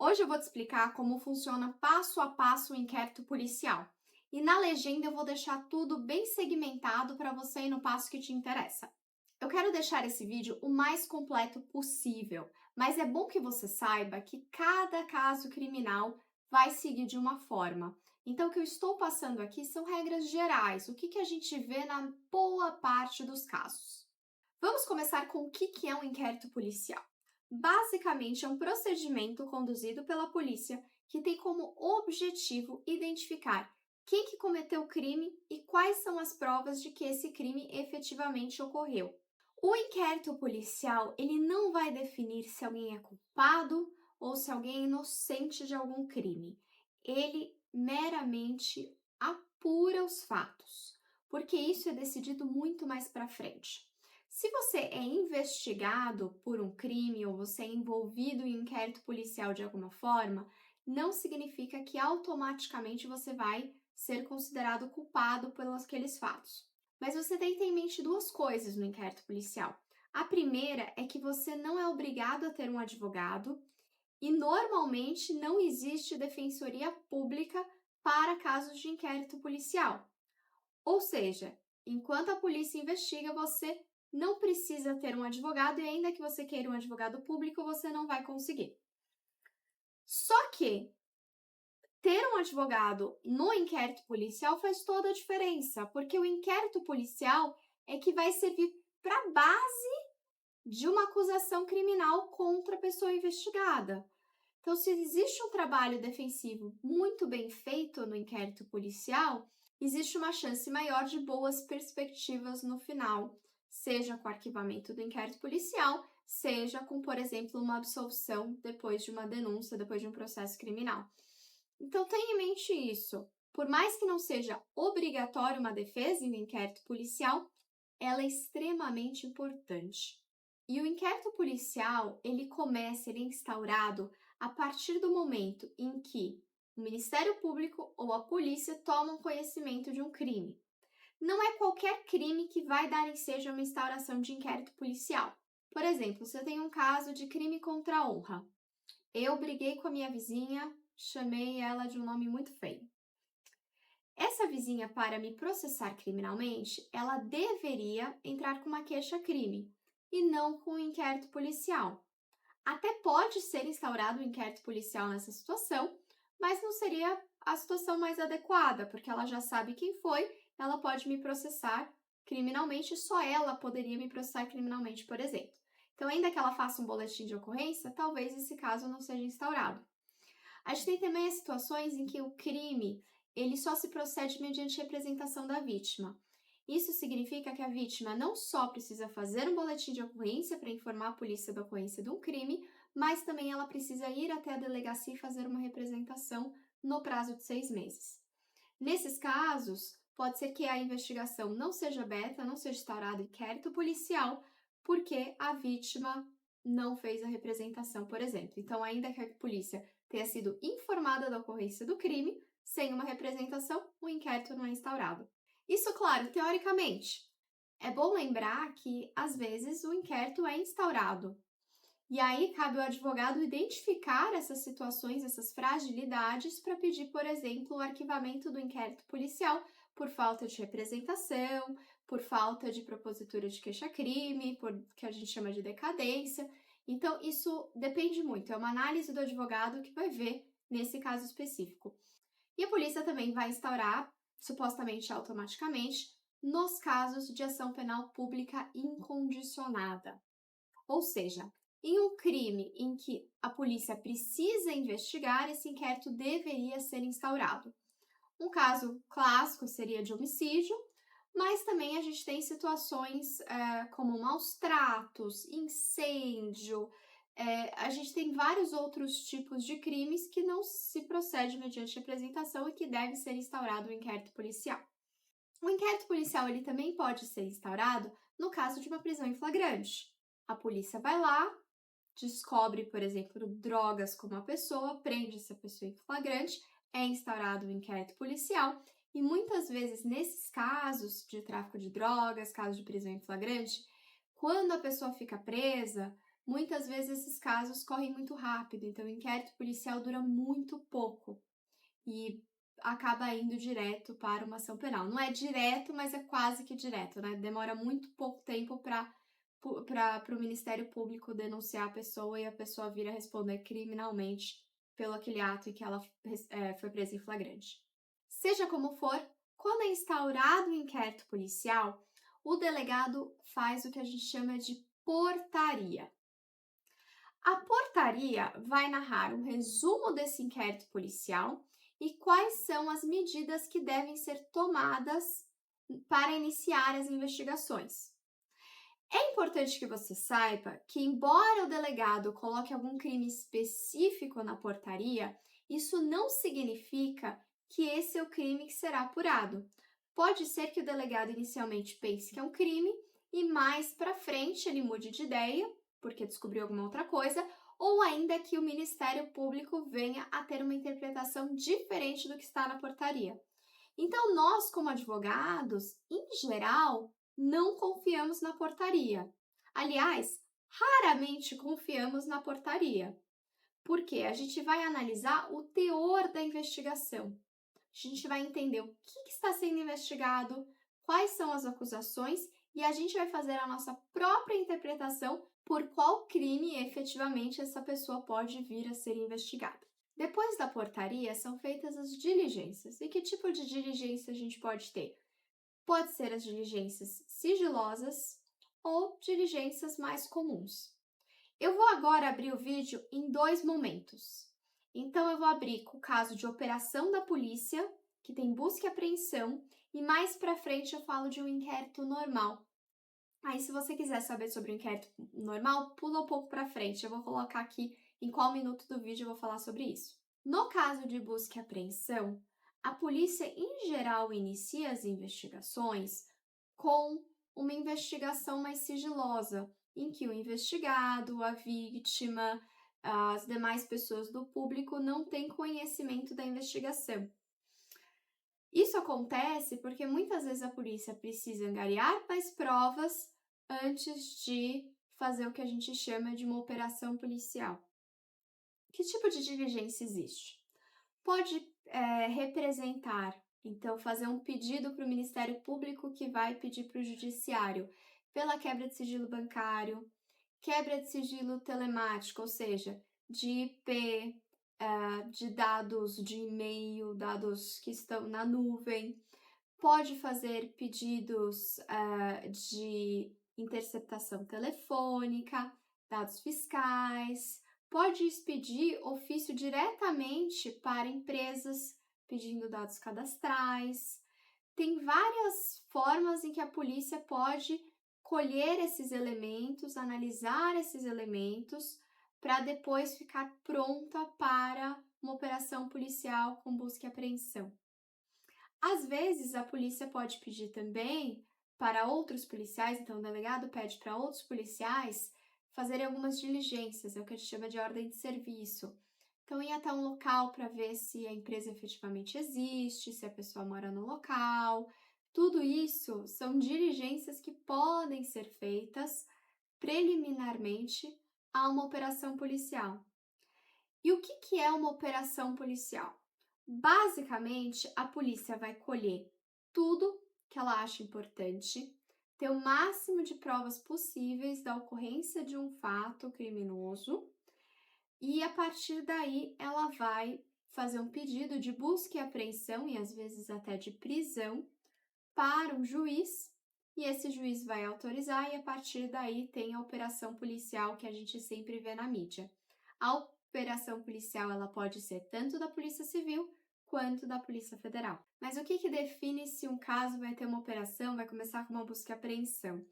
Hoje eu vou te explicar como funciona passo a passo o inquérito policial. E na legenda eu vou deixar tudo bem segmentado para você ir no passo que te interessa. Eu quero deixar esse vídeo o mais completo possível, mas é bom que você saiba que cada caso criminal vai seguir de uma forma. Então, o que eu estou passando aqui são regras gerais, o que a gente vê na boa parte dos casos. Vamos começar com o que é um inquérito policial. Basicamente, é um procedimento conduzido pela polícia que tem como objetivo identificar quem que cometeu o crime e quais são as provas de que esse crime efetivamente ocorreu. O inquérito policial, ele não vai definir se alguém é culpado ou se alguém é inocente de algum crime. Ele meramente apura os fatos, porque isso é decidido muito mais para frente. Se você é investigado por um crime ou você é envolvido em inquérito policial de alguma forma, não significa que automaticamente você vai ser considerado culpado pelos aqueles fatos. Mas você tem que ter em mente duas coisas no inquérito policial. A primeira é que você não é obrigado a ter um advogado e normalmente não existe defensoria pública para casos de inquérito policial. Ou seja, enquanto a polícia investiga, você não precisa ter um advogado e ainda que você queira um advogado público, você não vai conseguir. Só que ter um advogado no inquérito policial faz toda a diferença, porque o inquérito policial é que vai servir para base de uma acusação criminal contra a pessoa investigada. Então, se existe um trabalho defensivo muito bem feito no inquérito policial, existe uma chance maior de boas perspectivas no final, seja com o arquivamento do inquérito policial, seja com, por exemplo, uma absolvição depois de uma denúncia, depois de um processo criminal. Então, tenha em mente isso. Por mais que não seja obrigatório uma defesa em um inquérito policial, ela é extremamente importante. E o inquérito policial, ele é instaurado a partir do momento em que o Ministério Público ou a polícia tomam conhecimento de um crime. Não é qualquer crime que vai dar ensejo a uma instauração de inquérito policial. Por exemplo, se eu tenho um caso de crime contra a honra. Eu briguei com a minha vizinha, chamei ela de um nome muito feio. Essa vizinha, para me processar criminalmente, ela deveria entrar com uma queixa-crime e não com um inquérito policial. Até pode ser instaurado um inquérito policial nessa situação, mas não seria a situação mais adequada, porque ela já sabe quem foi, ela pode me processar criminalmente, só ela poderia me processar criminalmente, por exemplo. Então, ainda que ela faça um boletim de ocorrência, talvez esse caso não seja instaurado. A gente tem também as situações em que o crime ele só se procede mediante representação da vítima. Isso significa que a vítima não só precisa fazer um boletim de ocorrência para informar a polícia da ocorrência de um crime, mas também ela precisa ir até a delegacia e fazer uma representação no prazo de 6 meses. Nesses casos, pode ser que a investigação não seja aberta, não seja instaurado inquérito policial, porque a vítima não fez a representação, por exemplo. Então, ainda que a polícia tenha sido informada da ocorrência do crime, sem uma representação, o inquérito não é instaurado. Isso, claro, teoricamente. É bom lembrar que, às vezes, o inquérito é instaurado. E aí cabe ao advogado identificar essas situações, essas fragilidades, para pedir, por exemplo, o arquivamento do inquérito policial por falta de representação, por falta de propositura de queixa-crime, por que a gente chama de decadência. Então, isso depende muito, é uma análise do advogado que vai ver nesse caso específico. E a polícia também vai instaurar, supostamente automaticamente, nos casos de ação penal pública incondicionada. Ou seja, em um crime em que a polícia precisa investigar, esse inquérito deveria ser instaurado. Um caso clássico seria de homicídio, mas também a gente tem situações como maus tratos, incêndio, a gente tem vários outros tipos de crimes que não se procede mediante representação e que deve ser instaurado o inquérito policial. O inquérito policial ele também pode ser instaurado no caso de uma prisão em flagrante. A polícia vai lá, descobre, por exemplo, drogas com uma pessoa, prende essa pessoa em flagrante, é instaurado o inquérito policial e muitas vezes nesses casos de tráfico de drogas, casos de prisão em flagrante, quando a pessoa fica presa, muitas vezes esses casos correm muito rápido, então o inquérito policial dura muito pouco e acaba indo direto para uma ação penal. Não é direto, mas é quase que direto, né? Demora muito pouco tempo para o Ministério Público denunciar a pessoa e a pessoa vir a responder criminalmente pelo aquele ato em que ela foi presa em flagrante. Seja como for, quando é instaurado o inquérito policial, o delegado faz o que a gente chama de portaria. A portaria vai narrar um resumo desse inquérito policial e quais são as medidas que devem ser tomadas para iniciar as investigações. É importante que você saiba que, embora o delegado coloque algum crime específico na portaria, isso não significa que esse é o crime que será apurado. Pode ser que o delegado inicialmente pense que é um crime e mais para frente ele mude de ideia, porque descobriu alguma outra coisa, ou ainda que o Ministério Público venha a ter uma interpretação diferente do que está na portaria. Então, nós, como advogados, em geral, não confiamos na portaria. Aliás, raramente confiamos na portaria, porque a gente vai analisar o teor da investigação. A gente vai entender o que está sendo investigado, quais são as acusações e a gente vai fazer a nossa própria interpretação por qual crime efetivamente essa pessoa pode vir a ser investigada. Depois da portaria, são feitas as diligências. E que tipo de diligência a gente pode ter? Pode ser as diligências sigilosas ou diligências mais comuns. Eu vou agora abrir o vídeo em dois momentos. Então, eu vou abrir com o caso de operação da polícia, que tem busca e apreensão, e mais para frente eu falo de um inquérito normal. Aí, se você quiser saber sobre o inquérito normal, pula um pouco para frente. Eu vou colocar aqui em qual minuto do vídeo eu vou falar sobre isso. No caso de busca e apreensão, a polícia em geral inicia as investigações com uma investigação mais sigilosa, em que o investigado, a vítima, as demais pessoas do público não têm conhecimento da investigação. Isso acontece porque muitas vezes a polícia precisa angariar mais provas antes de fazer o que a gente chama de uma operação policial. Que tipo de diligência existe? Pode representar, então, fazer um pedido para o Ministério Público que vai pedir para o Judiciário pela quebra de sigilo bancário, quebra de sigilo telemático, ou seja, de IP, de dados de e-mail, dados que estão na nuvem. Pode fazer pedidos de interceptação telefônica, dados fiscais, pode expedir ofício diretamente para empresas pedindo dados cadastrais. Tem várias formas em que a polícia pode colher esses elementos, analisar esses elementos, para depois ficar pronta para uma operação policial com busca e apreensão. Às vezes, a polícia pode pedir também para outros policiais, então o delegado pede para outros policiais fazerem algumas diligências, é o que a gente chama de ordem de serviço. Então, ir até um local para ver se a empresa efetivamente existe, se a pessoa mora no local. Tudo isso são diligências que podem ser feitas preliminarmente a uma operação policial. E o que é uma operação policial? Basicamente, a polícia vai colher tudo que ela acha importante, ter o máximo de provas possíveis da ocorrência de um fato criminoso e, a partir daí, ela vai fazer um pedido de busca e apreensão e, às vezes, até de prisão para um juiz e esse juiz vai autorizar e, a partir daí, tem a operação policial que a gente sempre vê na mídia. A operação policial ela pode ser tanto da Polícia Civil quanto da Polícia Federal. Mas o que define se um caso vai ter uma operação, vai começar com uma busca e apreensão?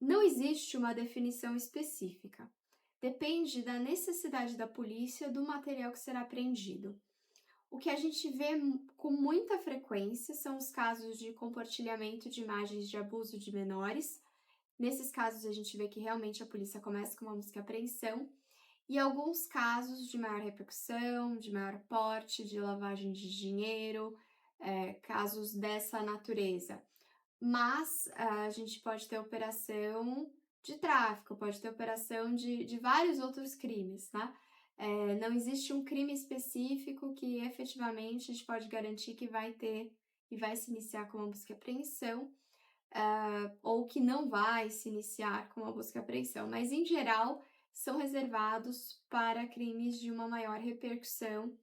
Não existe uma definição específica. Depende da necessidade da polícia do material que será apreendido. O que a gente vê com muita frequência são os casos de compartilhamento de imagens de abuso de menores. Nesses casos, a gente vê que realmente a polícia começa com uma busca e apreensão. E alguns casos de maior repercussão, de maior porte, de lavagem de dinheiro, casos dessa natureza. Mas a gente pode ter operação de tráfico, pode ter operação de vários outros crimes, né? Não existe um crime específico que efetivamente a gente pode garantir que vai ter e vai se iniciar com uma busca e apreensão, ou que não vai se iniciar com uma busca e apreensão, mas em geral são reservados para crimes de uma maior repercussão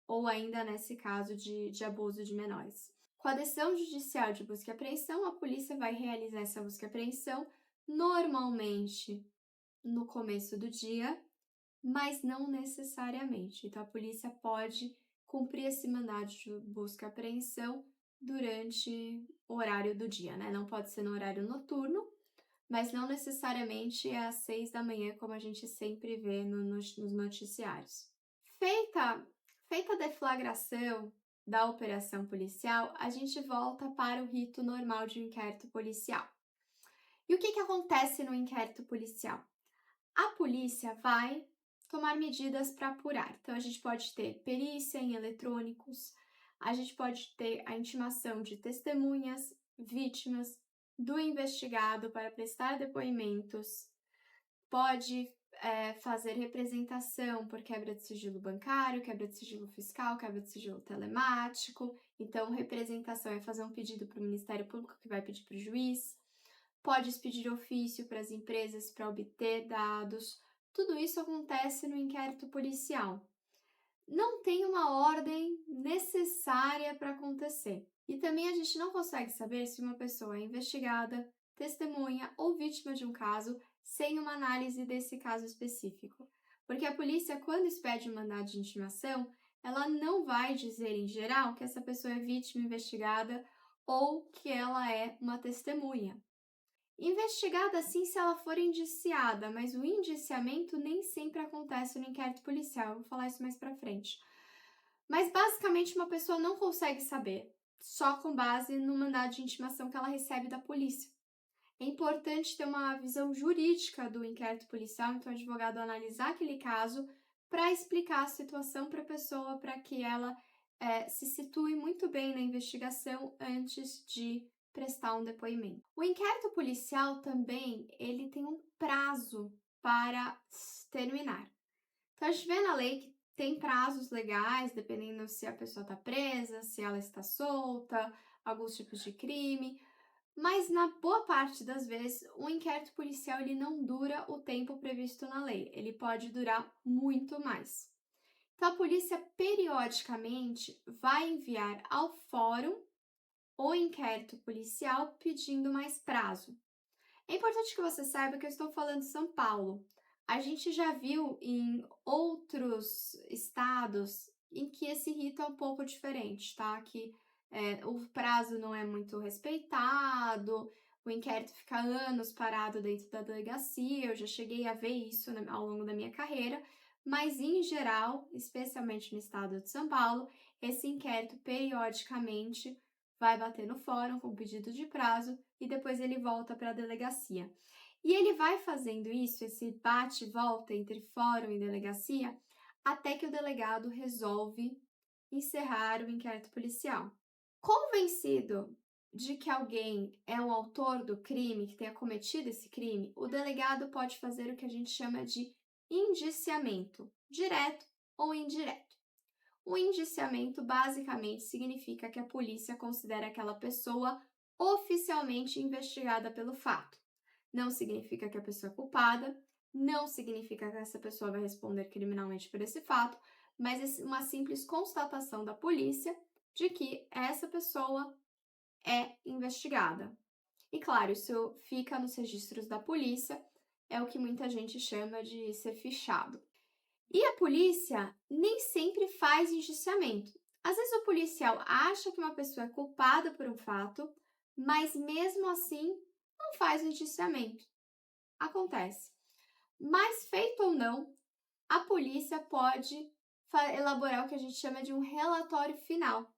ou ainda nesse caso de abuso de menores. Com a decisão judicial de busca e apreensão, a polícia vai realizar essa busca e apreensão normalmente no começo do dia, mas não necessariamente. Então, a polícia pode cumprir esse mandado de busca e apreensão durante o horário do dia, né? Não pode ser no horário noturno, mas não necessariamente é às 6 da manhã, como a gente sempre vê nos noticiários. Feita a deflagração da operação policial, a gente volta para o rito normal de um inquérito policial. E o que acontece no inquérito policial? A polícia vai tomar medidas para apurar. Então, a gente pode ter perícia em eletrônicos, a gente pode ter a intimação de testemunhas, vítimas, do investigado para prestar depoimentos, pode fazer representação por quebra de sigilo bancário, quebra de sigilo fiscal, quebra de sigilo telemático. Então, representação é fazer um pedido para o Ministério Público, que vai pedir para o juiz. Pode expedir ofício para as empresas para obter dados. Tudo isso acontece no inquérito policial. Não tem uma ordem necessária para acontecer. E também a gente não consegue saber se uma pessoa é investigada, testemunha ou vítima de um caso sem uma análise desse caso específico. Porque a polícia, quando expede um mandado de intimação, ela não vai dizer, em geral, que essa pessoa é vítima investigada ou que ela é uma testemunha. Investigada sim se ela for indiciada, mas o indiciamento nem sempre acontece no inquérito policial. Eu vou falar isso mais pra frente. Mas basicamente uma pessoa não consegue saber, só com base no mandado de intimação que ela recebe da polícia. É importante ter uma visão jurídica do inquérito policial, então o advogado analisar aquele caso para explicar a situação para a pessoa, para que ela se situe muito bem na investigação antes de prestar um depoimento. O inquérito policial também, ele tem um prazo para terminar. Então, a gente vê na lei que tem prazos legais, dependendo se a pessoa está presa, se ela está solta, alguns tipos de crime, mas na boa parte das vezes, o inquérito policial ele não dura o tempo previsto na lei, ele pode durar muito mais. Então, a polícia periodicamente vai enviar ao fórum o inquérito policial pedindo mais prazo. É importante que você saiba que eu estou falando de São Paulo. A gente já viu em outros estados em que esse rito é um pouco diferente, tá? Que o prazo não é muito respeitado, o inquérito fica anos parado dentro da delegacia. Eu já cheguei a ver isso ao longo da minha carreira, mas em geral, especialmente no estado de São Paulo, esse inquérito periodicamente vai bater no fórum com pedido de prazo e depois ele volta para a delegacia. E ele vai fazendo isso, esse bate e volta entre fórum e delegacia, até que o delegado resolve encerrar o inquérito policial. Convencido de que alguém é o autor do crime, que tenha cometido esse crime, o delegado pode fazer o que a gente chama de indiciamento, direto ou indireto. O indiciamento basicamente significa que a polícia considera aquela pessoa oficialmente investigada pelo fato. Não significa que a pessoa é culpada, não significa que essa pessoa vai responder criminalmente por esse fato, mas é uma simples constatação da polícia de que essa pessoa é investigada. E claro, isso fica nos registros da polícia, é o que muita gente chama de ser fichado. E a polícia nem sempre faz indiciamento. Às vezes o policial acha que uma pessoa é culpada por um fato, mas mesmo assim não faz o indiciamento. Acontece. Mas feito ou não, a polícia pode elaborar o que a gente chama de um relatório final.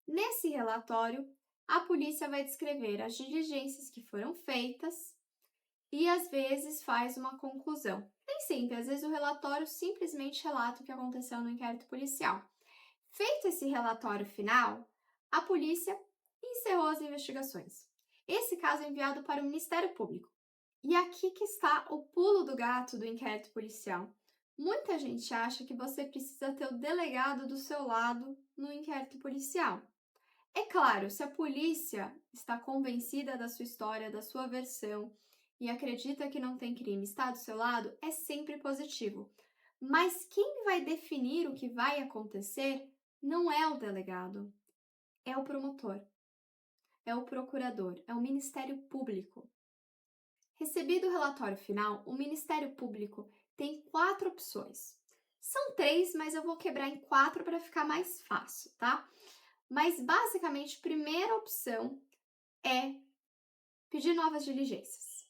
Nesse relatório, a polícia vai descrever as diligências que foram feitas e às vezes faz uma conclusão. Nem sempre, às vezes o relatório simplesmente relata o que aconteceu no inquérito policial. Feito esse relatório final, a polícia encerrou as investigações. Esse caso é enviado para o Ministério Público. E aqui que está o pulo do gato do inquérito policial. Muita gente acha que você precisa ter o delegado do seu lado no inquérito policial. É claro, se a polícia está convencida da sua história, da sua versão e acredita que não tem crime, está do seu lado, é sempre positivo. Mas quem vai definir o que vai acontecer não é o delegado, é o promotor, é o procurador, é o Ministério Público. Recebido o relatório final, o Ministério Público tem 4 opções. São 3, mas eu vou quebrar em 4 para ficar mais fácil, tá? Mas basicamente, a primeira opção é pedir novas diligências.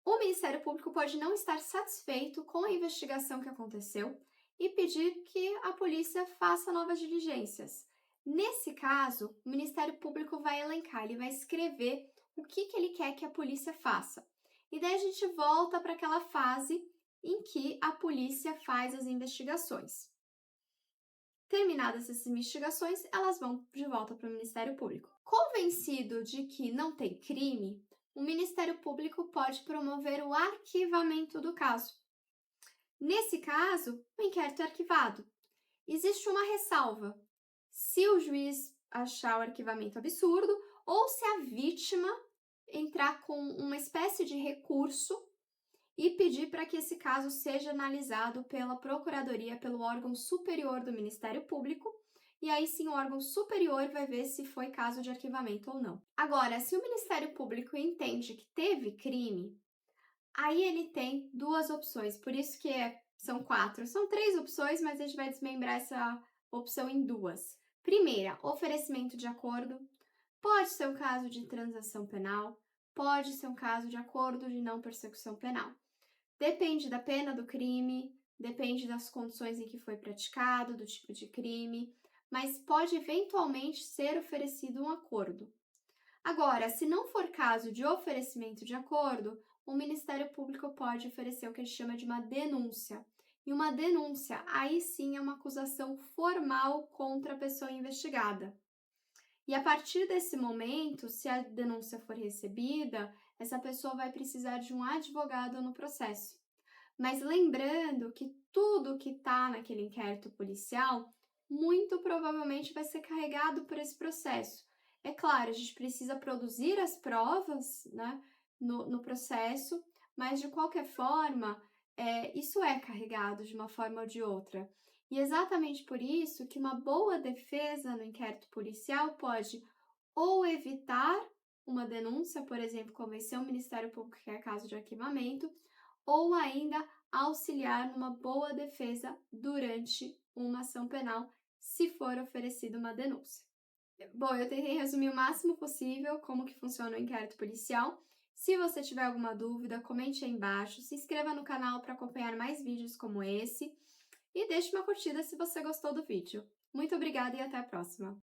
O Ministério Público pode não estar satisfeito com a investigação que aconteceu e pedir que a polícia faça novas diligências. Nesse caso, o Ministério Público vai elencar, ele vai escrever o que ele quer que a polícia faça. E daí a gente volta para aquela fase em que a polícia faz as investigações. Terminadas essas investigações, elas vão de volta para o Ministério Público. Convencido de que não tem crime, o Ministério Público pode promover o arquivamento do caso. Nesse caso, o inquérito é arquivado. Existe uma ressalva: se o juiz achar o arquivamento absurdo ou se a vítima entrar com uma espécie de recurso e pedir para que esse caso seja analisado pela Procuradoria, pelo órgão superior do Ministério Público, e aí sim o órgão superior vai ver se foi caso de arquivamento ou não. Agora, se o Ministério Público entende que teve crime, aí ele tem 2 opções, por isso que são 4. São 3 opções, mas a gente vai desmembrar essa opção em 2. Primeira, oferecimento de acordo. Pode ser um caso de transação penal, pode ser um caso de acordo de não persecução penal. Depende da pena do crime, depende das condições em que foi praticado, do tipo de crime, mas pode eventualmente ser oferecido um acordo. Agora, se não for caso de oferecimento de acordo, o Ministério Público pode oferecer o que a gente chama de uma denúncia. E uma denúncia, aí sim, é uma acusação formal contra a pessoa investigada. E a partir desse momento, se a denúncia for recebida, essa pessoa vai precisar de um advogado no processo. Mas lembrando que tudo que está naquele inquérito policial, muito provavelmente vai ser carregado por esse processo. É claro, a gente precisa produzir as provas, né, no processo, mas de qualquer forma, isso é carregado de uma forma ou de outra. E exatamente por isso que uma boa defesa no inquérito policial pode ou evitar uma denúncia, por exemplo, convencer o Ministério Público que é caso de arquivamento, ou ainda auxiliar numa boa defesa durante uma ação penal, se for oferecida uma denúncia. Bom, eu tentei resumir o máximo possível como que funciona o inquérito policial. Se você tiver alguma dúvida, comente aí embaixo, se inscreva no canal para acompanhar mais vídeos como esse e deixe uma curtida se você gostou do vídeo. Muito obrigada e até a próxima!